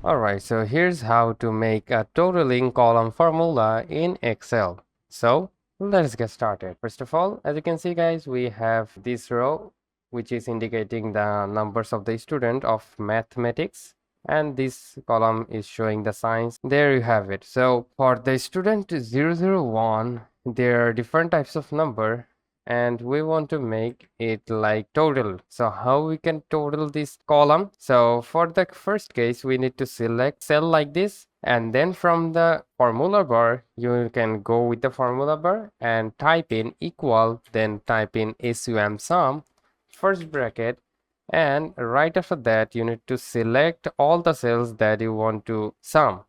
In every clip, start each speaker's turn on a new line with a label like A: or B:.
A: Alright, so here's how to make a totaling column formula in Excel. So let's get started. First of all, as you can see guys, we have this row which is indicating the numbers of the student of mathematics, and this column is showing the science. There you have it. So for the student 001, there are different types of number and we want to make it like total. So how we can total this column? So for the first case, we need to select cell like this, and then from the formula bar you can go with the formula bar and type in equal, then type in sum sum first bracket, and right after that you need to select all the cells that you want to sum.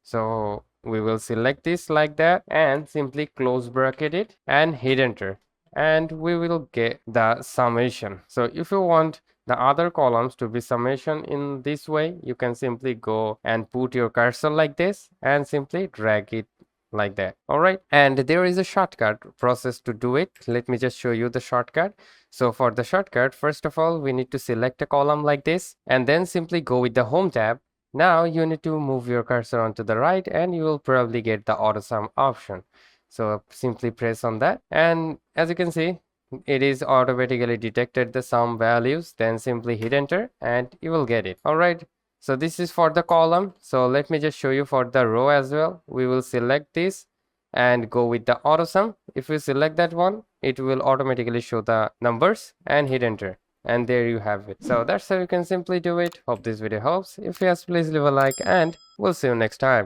A: So we will select this like that and simply close bracket it and hit enter, and we will get the summation. So if you want the other columns to be summation in this way, you can simply go and put your cursor like this and simply drag it like that. All right, and there is a shortcut process to do it. Let me just show you the shortcut. So for the shortcut, first of all, we need to select a column like this and then simply go with the home tab. Now you need to move your cursor onto the right and you will probably get the auto sum option. So simply press on that, and as you can see, it is automatically detected the sum values. Then simply hit enter and you will get it. All right, so this is for the column. So let me just show you for the row as well. We will select this and go with the auto sum. If we select that one, it will automatically show the numbers and hit enter, and there you have it. So that's how you can simply do it. Hope this video helps. If yes, please leave a like and we'll see you next time.